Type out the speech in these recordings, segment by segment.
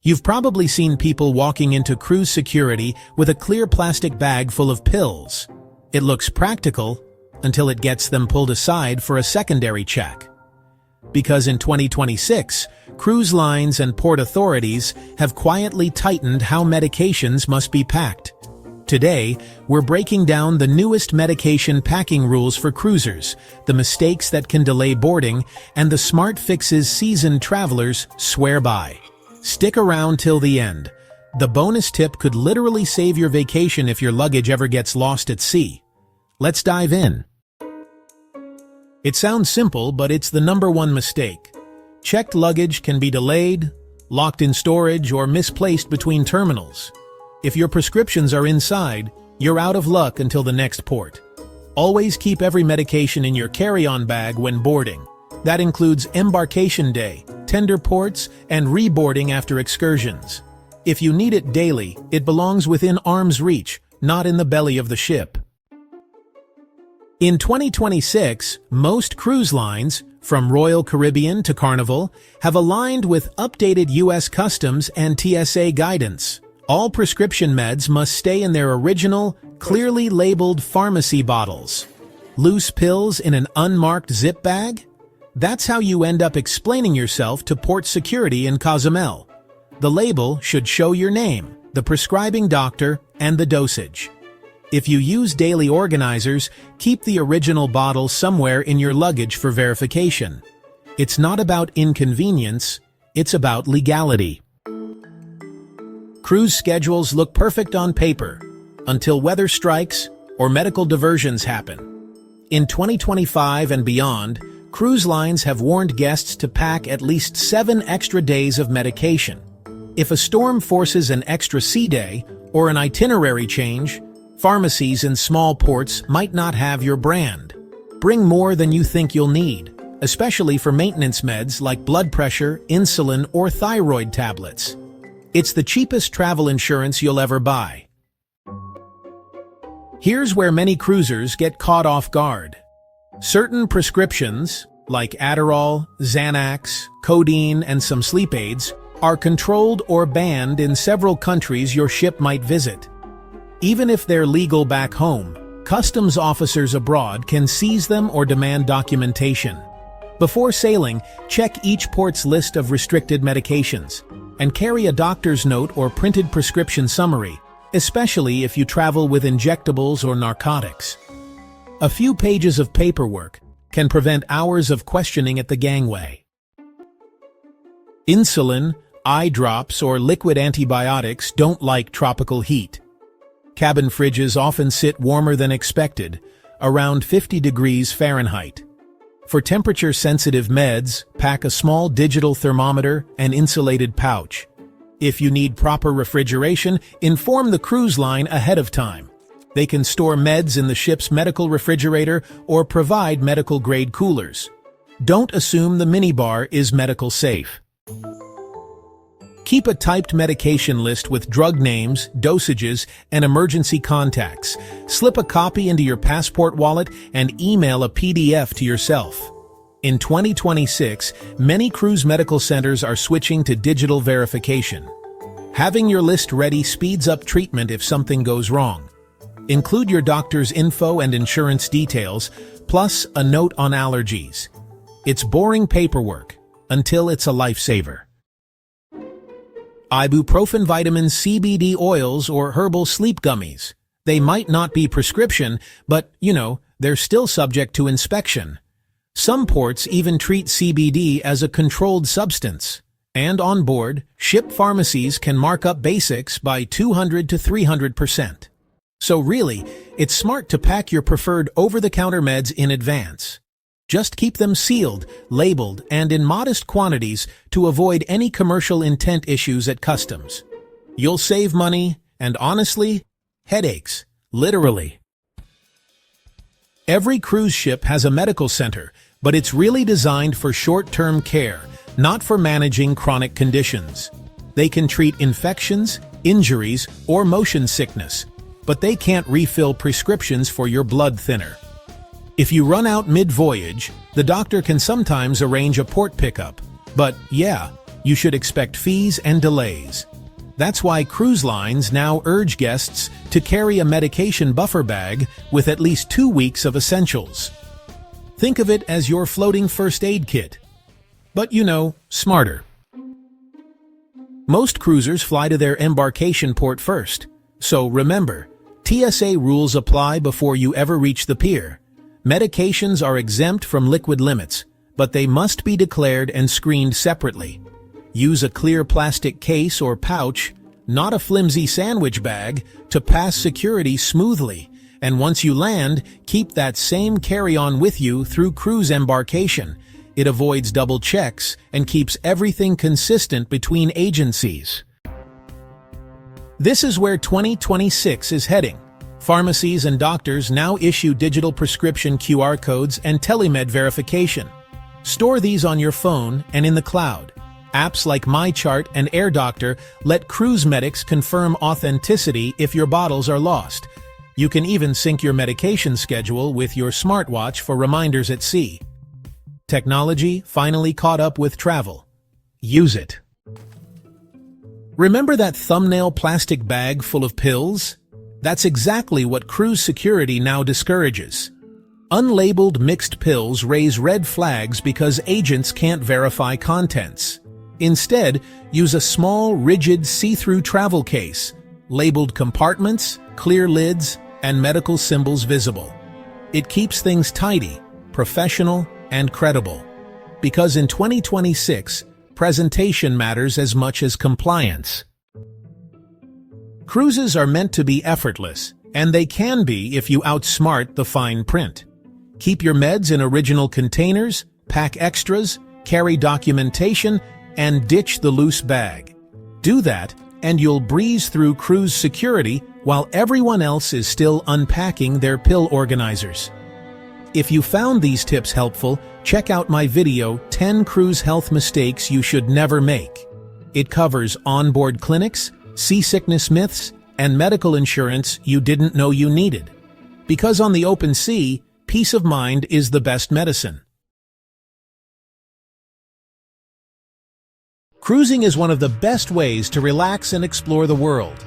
You've probably seen people walking into cruise security with a clear plastic bag full of pills. It looks practical until it gets them pulled aside for a secondary check. Because in 2026, cruise lines and port authorities have quietly tightened how medications must be packed. Today, we're breaking down the newest medication packing rules for cruisers, the mistakes that can delay boarding, and the smart fixes seasoned travelers swear by. Stick around till the end. The bonus tip could literally save your vacation if your luggage ever gets lost at sea. Let's dive in. It sounds simple, but it's the #1 mistake. Checked luggage can be delayed, locked in storage, or misplaced between terminals. If your prescriptions are inside, you're out of luck until the next port. Always keep every medication in your carry-on bag when boarding. That includes embarkation day, tender ports, and reboarding after excursions. If you need it daily, it belongs within arm's reach, not in the belly of the ship. In 2026, most cruise lines, from Royal Caribbean to Carnival, have aligned with updated U.S. Customs and TSA guidance. All prescription meds must stay in their original, clearly labeled pharmacy bottles. Loose pills in an unmarked zip bag? That's how you end up explaining yourself to port security in Cozumel. The label should show your name, the prescribing doctor, and the dosage. If you use daily organizers, keep the original bottle somewhere in your luggage for verification. It's not about inconvenience, it's about legality. Cruise schedules look perfect on paper, until weather strikes or medical diversions happen. In 2025 and beyond, cruise lines have warned guests to pack at least 7 extra days of medication. If a storm forces an extra sea day or an itinerary change, pharmacies in small ports might not have your brand. Bring more than you think you'll need, especially for maintenance meds like blood pressure, insulin, or thyroid tablets. It's the cheapest travel insurance you'll ever buy. Here's where many cruisers get caught off guard. Certain prescriptions, like Adderall, Xanax, codeine, and some sleep aids, are controlled or banned in several countries your ship might visit. Even if they're legal back home, customs officers abroad can seize them or demand documentation. Before sailing, check each port's list of restricted medications, and carry a doctor's note or printed prescription summary, especially if you travel with injectables or narcotics. A few pages of paperwork can prevent hours of questioning at the gangway. Insulin, eye drops, or liquid antibiotics don't like tropical heat. Cabin fridges often sit warmer than expected, around 50 degrees Fahrenheit. For temperature-sensitive meds, pack a small digital thermometer and insulated pouch. If you need proper refrigeration, inform the cruise line ahead of time. They can store meds in the ship's medical refrigerator or provide medical-grade coolers. Don't assume the minibar is medical safe. Keep a typed medication list with drug names, dosages, and emergency contacts. Slip a copy into your passport wallet and email a PDF to yourself. In 2026, many cruise medical centers are switching to digital verification. Having your list ready speeds up treatment if something goes wrong. Include your doctor's info and insurance details, plus a note on allergies. It's boring paperwork until it's a lifesaver. Ibuprofen vitamins, CBD oils, or herbal sleep gummies. They might not be prescription, but, they're still subject to inspection. Some ports even treat CBD as a controlled substance. And on board, ship pharmacies can mark up basics by 200 to 300%. So really, it's smart to pack your preferred over-the-counter meds in advance. Just keep them sealed, labeled, and in modest quantities to avoid any commercial intent issues at customs. You'll save money and, honestly, headaches, literally. Every cruise ship has a medical center, but it's really designed for short-term care, not for managing chronic conditions. They can treat infections, injuries, or motion sickness, but they can't refill prescriptions for your blood thinner. If you run out mid-voyage, the doctor can sometimes arrange a port pickup. But yeah, you should expect fees and delays. That's why cruise lines now urge guests to carry a medication buffer bag with at least 2 weeks of essentials. Think of it as your floating first aid kit. But smarter. Most cruisers fly to their embarkation port first. So remember, TSA rules apply before you ever reach the pier. Medications are exempt from liquid limits, but they must be declared and screened separately. Use a clear plastic case or pouch, not a flimsy sandwich bag, to pass security smoothly. And once you land, keep that same carry-on with you through cruise embarkation. It avoids double checks and keeps everything consistent between agencies. This is where 2026 is heading. Pharmacies and doctors now issue digital prescription QR codes and telemed verification. Store these on your phone and in the cloud. Apps like MyChart and AirDoctor let cruise medics confirm authenticity if your bottles are lost. You can even sync your medication schedule with your smartwatch for reminders at sea. Technology finally caught up with travel. Use it. Remember that thumbnail plastic bag full of pills? That's exactly what Cruise Security now discourages. Unlabeled mixed pills raise red flags because agents can't verify contents. Instead, use a small, rigid, see-through travel case, labeled compartments, clear lids, and medical symbols visible. It keeps things tidy, professional, and credible. Because in 2026, presentation matters as much as compliance. Cruises are meant to be effortless, and they can be if you outsmart the fine print. Keep your meds in original containers, pack extras, carry documentation, and ditch the loose bag. Do that, and you'll breeze through cruise security while everyone else is still unpacking their pill organizers. If you found these tips helpful, check out my video, 10 Cruise Health Mistakes You Should Never Make. It covers onboard clinics, seasickness myths, and medical insurance you didn't know you needed. Because on the open sea, peace of mind is the best medicine. Cruising is one of the best ways to relax and explore the world.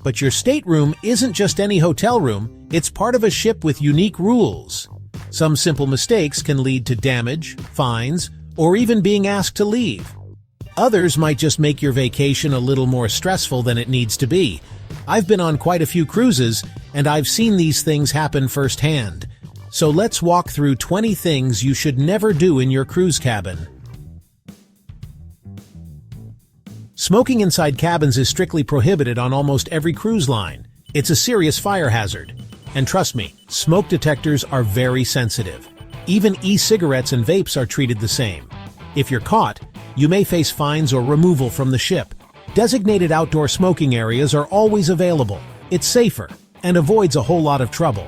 But your stateroom isn't just any hotel room, it's part of a ship with unique rules. Some simple mistakes can lead to damage, fines, or even being asked to leave. Others might just make your vacation a little more stressful than it needs to be. I've been on quite a few cruises, and I've seen these things happen firsthand. So let's walk through 20 things you should never do in your cruise cabin. Smoking inside cabins is strictly prohibited on almost every cruise line. It's a serious fire hazard. And trust me, smoke detectors are very sensitive. Even e-cigarettes and vapes are treated the same. If you're caught, you may face fines or removal from the ship. Designated outdoor smoking areas are always available. It's safer and avoids a whole lot of trouble.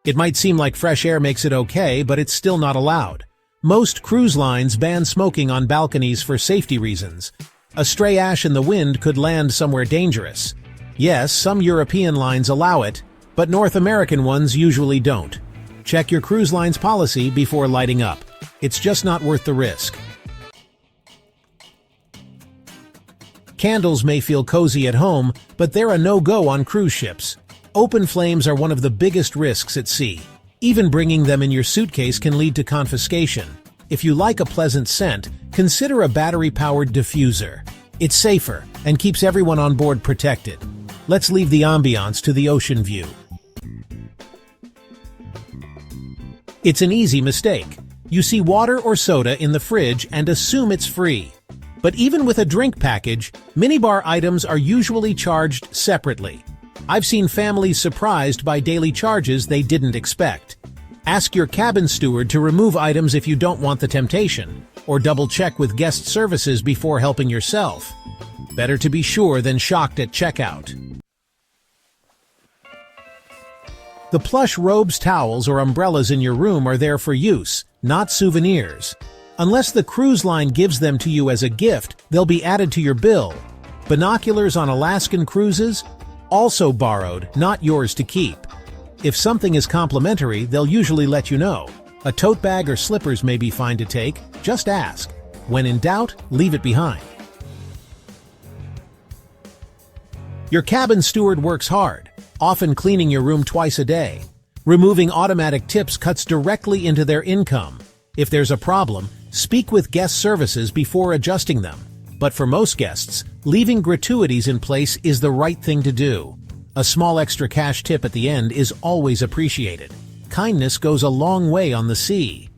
It might seem like fresh air makes it okay, but it's still not allowed. Most cruise lines ban smoking on balconies for safety reasons. A stray ash in the wind could land somewhere dangerous. Yes, some European lines allow it, but North American ones usually don't. Check your cruise line's policy before lighting up. It's just not worth the risk. Candles may feel cozy at home, but they're a no-go on cruise ships. Open flames are one of the biggest risks at sea. Even bringing them in your suitcase can lead to confiscation. If you like a pleasant scent, consider a battery-powered diffuser. It's safer and keeps everyone on board protected. Let's leave the ambiance to the ocean view. It's an easy mistake. You see water or soda in the fridge and assume it's free. But even with a drink package, minibar items are usually charged separately. I've seen families surprised by daily charges they didn't expect. Ask your cabin steward to remove items if you don't want the temptation, or double-check with guest services before helping yourself. Better to be sure than shocked at checkout. The plush robes, towels, or umbrellas in your room are there for use, not souvenirs. Unless the cruise line gives them to you as a gift, they'll be added to your bill. Binoculars on Alaskan cruises? Also borrowed, not yours to keep. If something is complimentary, they'll usually let you know. A tote bag or slippers may be fine to take, just ask. When in doubt, leave it behind. Your cabin steward works hard, often cleaning your room twice a day. Removing automatic tips cuts directly into their income. If there's a problem, speak with guest services before adjusting them. But for most guests, leaving gratuities in place is the right thing to do. A small extra cash tip at the end is always appreciated. Kindness goes a long way on the sea.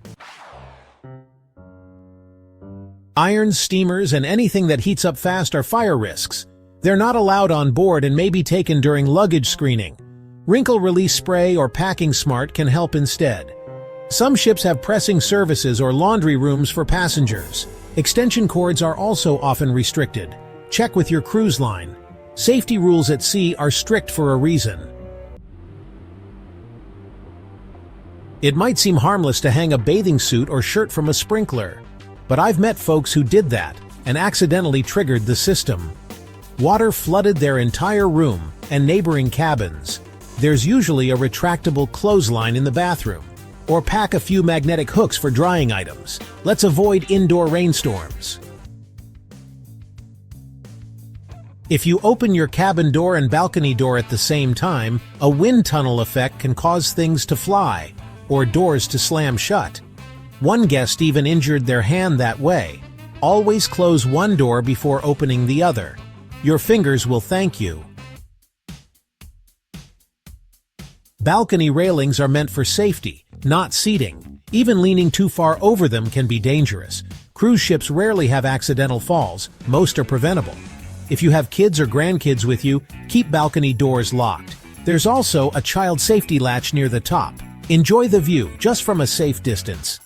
Irons, steamers, and anything that heats up fast are fire risks. They're not allowed on board and may be taken during luggage screening. Wrinkle release spray or Packing Smart can help instead. Some ships have pressing services or laundry rooms for passengers. Extension cords are also often restricted. Check with your cruise line. Safety rules at sea are strict for a reason. It might seem harmless to hang a bathing suit or shirt from a sprinkler, but I've met folks who did that and accidentally triggered the system. Water flooded their entire room and neighboring cabins. There's usually a retractable clothesline in the bathroom, or pack a few magnetic hooks for drying items. Let's avoid indoor rainstorms. If you open your cabin door and balcony door at the same time, a wind tunnel effect can cause things to fly, or doors to slam shut. One guest even injured their hand that way. Always close one door before opening the other. Your fingers will thank you. Balcony railings are meant for safety, not seating. Even leaning too far over them can be dangerous. Cruise ships rarely have accidental falls, most are preventable. If you have kids or grandkids with you, keep balcony doors locked. There's also a child safety latch near the top. Enjoy the view, just from a safe distance.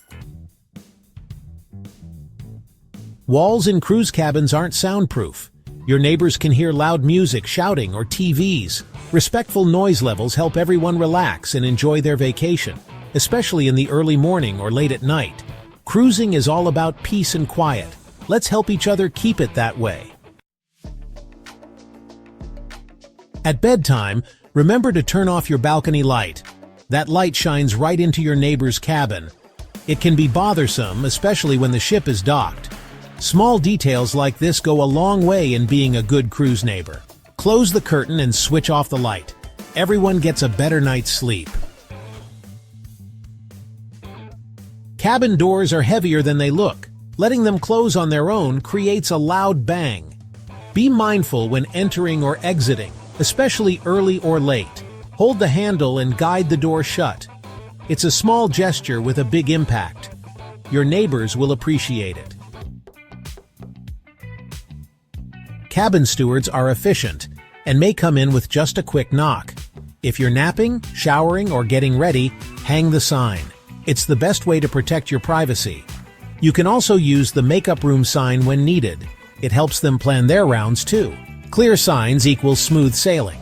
Walls in cruise cabins aren't soundproof. Your neighbors can hear loud music, shouting, or TVs. Respectful noise levels help everyone relax and enjoy their vacation, especially in the early morning or late at night. Cruising is all about peace and quiet. Let's help each other keep it that way. At bedtime, remember to turn off your balcony light. That light shines right into your neighbor's cabin. It can be bothersome, especially when the ship is docked. Small details like this go a long way in being a good cruise neighbor. Close the curtain and switch off the light. Everyone gets a better night's sleep. Cabin doors are heavier than they look. Letting them close on their own creates a loud bang. Be mindful when entering or exiting, especially early or late. Hold the handle and guide the door shut. It's a small gesture with a big impact. Your neighbors will appreciate it. Cabin stewards are efficient and may come in with just a quick knock. If you're napping, showering, or getting ready, hang the sign. It's the best way to protect your privacy. You can also use the makeup room sign when needed. It helps them plan their rounds too. Clear signs equals smooth sailing.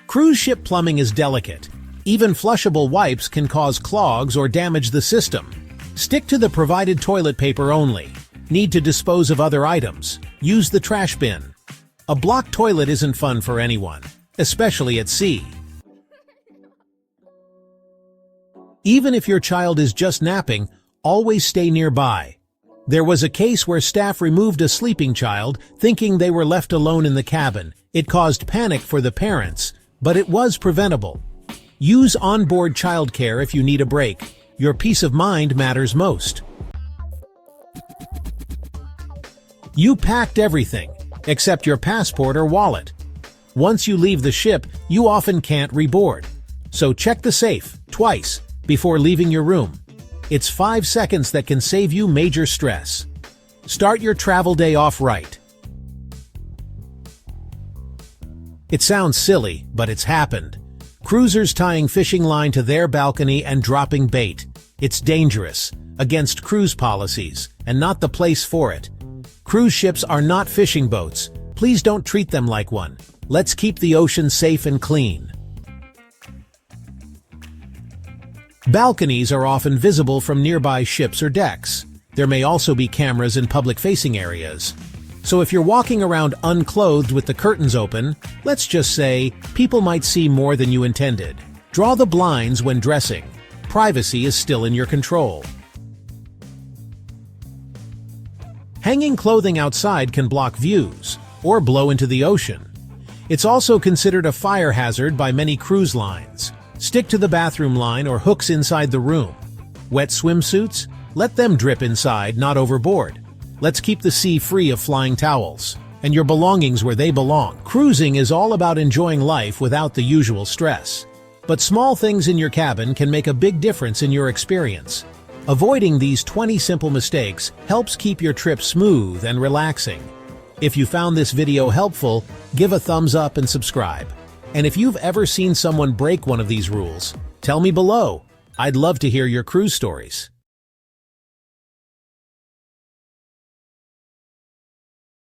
Cruise ship plumbing is delicate. Even flushable wipes can cause clogs or damage the system. Stick to the provided toilet paper only. Need to dispose of other items? Use the trash bin. A blocked toilet isn't fun for anyone, especially at sea. Even if your child is just napping, always stay nearby. There was a case where staff removed a sleeping child, thinking they were left alone in the cabin. It caused panic for the parents, but it was preventable. Use onboard childcare if you need a break. Your peace of mind matters most. You packed everything, except your passport or wallet. Once you leave the ship, you often can't reboard. So check the safe, twice, before leaving your room. It's 5 seconds that can save you major stress. Start your travel day off right. It sounds silly, but it's happened. Cruisers tying fishing line to their balcony and dropping bait. It's dangerous, against cruise policies, and not the place for it. Cruise ships are not fishing boats. Please don't treat them like one. Let's keep the ocean safe and clean. Balconies are often visible from nearby ships or decks. There may also be cameras in public-facing areas. So if you're walking around unclothed with the curtains open, let's just say, people might see more than you intended. Draw the blinds when dressing. privacy is still in your control. Hanging clothing outside can block views or blow into the ocean. It's also considered a fire hazard by many cruise lines. Stick to the bathroom line or hooks inside the room. Wet swimsuits? Let them drip inside, not overboard. Let's keep the sea free of flying towels and your belongings where they belong. Cruising is all about enjoying life without the usual stress. But small things in your cabin can make a big difference in your experience. Avoiding these 20 simple mistakes helps keep your trip smooth and relaxing. If you found this video helpful, give a thumbs up and subscribe. And if you've ever seen someone break one of these rules, tell me below. I'd love to hear your cruise stories.